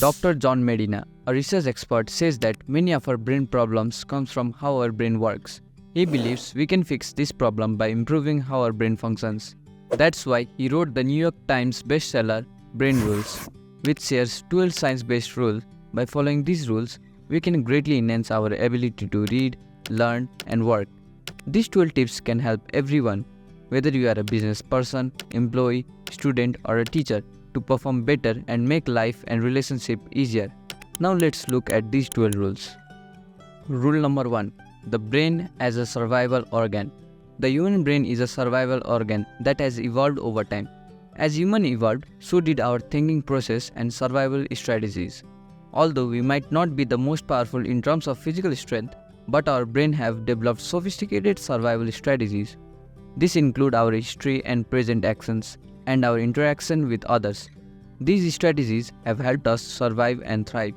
Dr. John Medina, a research expert, says that many of our brain problems comes from how our brain works. He believes we can fix this problem by improving how our brain functions. That's why he wrote the New York Times bestseller Brain Rules, which shares 12 science-based rules. By following these rules, we can greatly enhance our ability to read, learn, and work. These 12 tips can help everyone, whether you are a business person, employee, student, or a teacher, to perform better and make life and relationship easier. Now let's look at these 12 rules. Rule number 1. The brain as a survival organ. The human brain is a survival organ that has evolved over time. As humans evolved, so did our thinking process and survival strategies. Although we might not be the most powerful in terms of physical strength, but our brain have developed sophisticated survival strategies. This include our history and present actions, and our interaction with others. These strategies have helped us survive and thrive.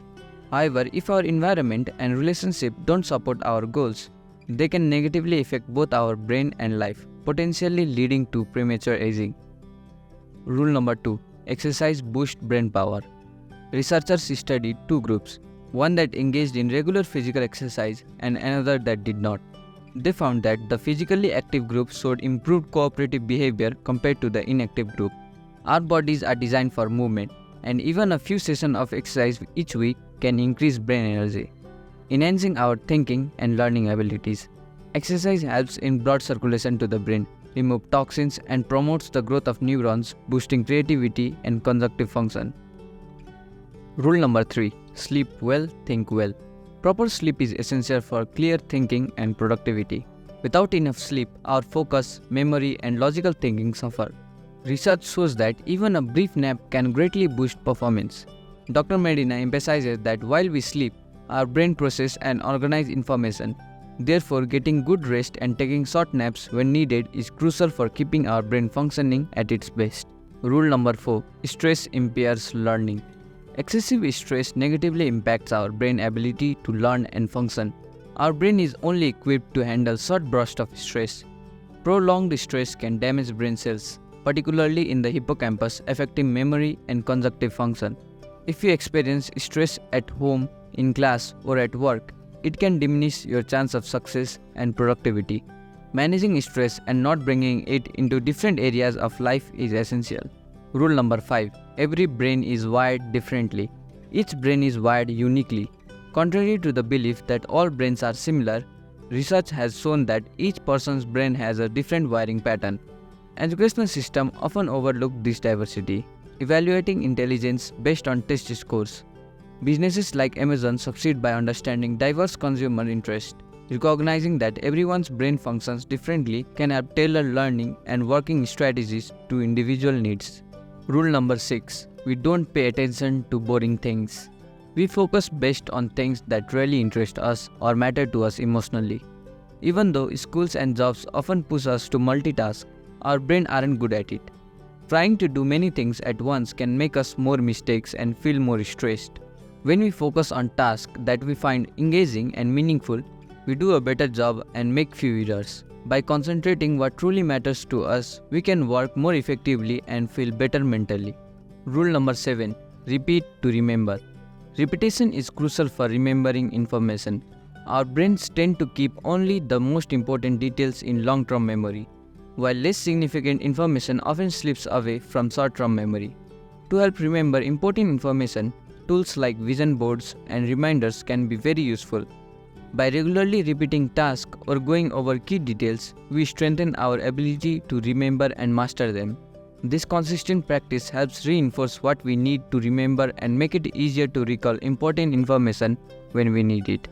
However, if our environment and relationship don't support our goals, they can negatively affect both our brain and life, potentially leading to premature aging. Rule number 2. Exercise boosts brain power. Researchers studied two groups, one that engaged in regular physical exercise and another that did not. They found that the physically active group showed improved cooperative behavior compared to the inactive group. Our bodies are designed for movement, and even a few sessions of exercise each week can increase brain energy, enhancing our thinking and learning abilities. Exercise helps in blood circulation to the brain, removes toxins, and promotes the growth of neurons, boosting creativity and cognitive function. Rule number 3. Sleep well, think well. Proper sleep is essential for clear thinking and productivity. Without enough sleep, our focus, memory, and logical thinking suffer. Research shows that even a brief nap can greatly boost performance. Dr. Medina emphasizes that while we sleep, our brain processes and organizes information. Therefore, getting good rest and taking short naps when needed is crucial for keeping our brain functioning at its best. Rule number 4. Stress impairs learning. Excessive stress negatively impacts our brain ability to learn and function. Our brain is only equipped to handle short bursts of stress. Prolonged stress can damage brain cells, particularly in the hippocampus, affecting memory and cognitive function. If you experience stress at home, in class, or at work, it can diminish your chance of success and productivity. Managing stress and not bringing it into different areas of life is essential. Rule number 5. Every brain is wired differently. Each brain is wired uniquely. Contrary to the belief that all brains are similar, research has shown that each person's brain has a different wiring pattern. Educational systems often overlook this diversity, evaluating intelligence based on test scores. Businesses like Amazon succeed by understanding diverse consumer interests. Recognizing that everyone's brain functions differently can help tailor learning and working strategies to individual needs. Rule number 6. We don't pay attention to boring things. We focus best on things that really interest us or matter to us emotionally. Even though schools and jobs often push us to multitask, our brains aren't good at it. Trying to do many things at once can make us more mistakes and feel more stressed. When we focus on tasks that we find engaging and meaningful, we do a better job and make few errors. By concentrating what truly matters to us, we can work more effectively and feel better mentally. Rule number 7. Repeat to remember. Repetition is crucial for remembering information. Our brains tend to keep only the most important details in long-term memory, while less significant information often slips away from short-term memory. To help remember important information, tools like vision boards and reminders can be very useful. By regularly repeating tasks or going over key details, we strengthen our ability to remember and master them. This consistent practice helps reinforce what we need to remember and make it easier to recall important information when we need it.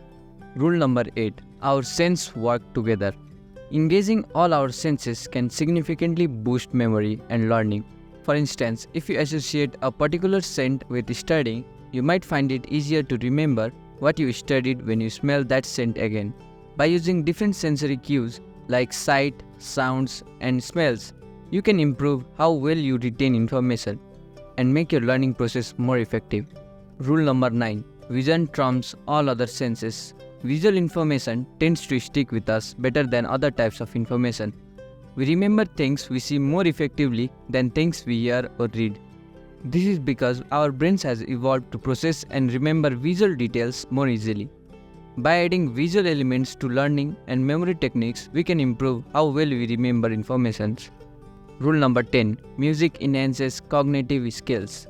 Rule number 8. Our senses work together. Engaging all our senses can significantly boost memory and learning. For instance, if you associate a particular scent with studying, you might find it easier to remember what you studied when you smell that scent again. By using different sensory cues like sight, sounds, and smells, you can improve how well you retain information and make your learning process more effective. Rule number 9. Vision trumps all other senses. Visual information tends to stick with us better than other types of information. We remember things we see more effectively than things we hear or read. This is because our brains has evolved to process and remember visual details more easily. By adding visual elements to learning and memory techniques, we can improve how well we remember information. Rule number 10. Music enhances cognitive skills.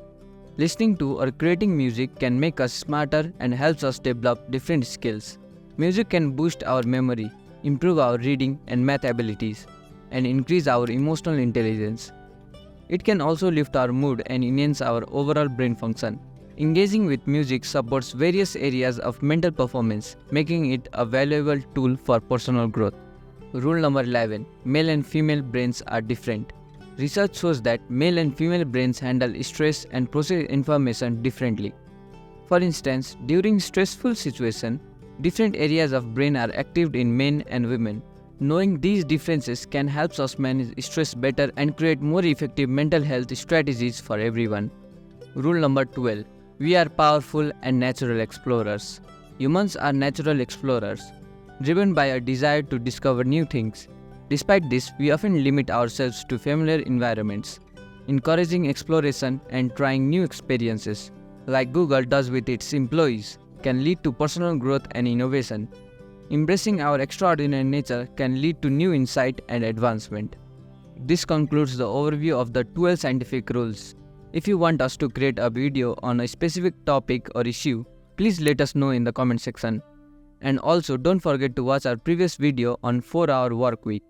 Listening to or creating music can make us smarter and helps us develop different skills. Music can boost our memory, improve our reading and math abilities, and increase our emotional intelligence. It can also lift our mood and enhance our overall brain function. Engaging with music supports various areas of mental performance, making it a valuable tool for personal growth. Rule number 11. Male and female brains are different. Research shows that male and female brains handle stress and process information differently. For instance, during stressful situations, different areas of brain are active in men and women. Knowing these differences can help us manage stress better and create more effective mental health strategies for everyone. Rule number 12. We are powerful and natural explorers. Humans are natural explorers, driven by a desire to discover new things. Despite this, we often limit ourselves to familiar environments. Encouraging exploration and trying new experiences, like Google does with its employees, can lead to personal growth and innovation. Embracing our extraordinary nature can lead to new insight and advancement. This concludes the overview of the 12 scientific rules. If you want us to create a video on a specific topic or issue, please let us know in the comment section. And also don't forget to watch our previous video on 4-hour work week.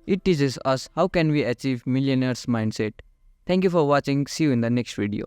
It teaches us how can we achieve millionaire's mindset. Thank you for watching. See you in the next video.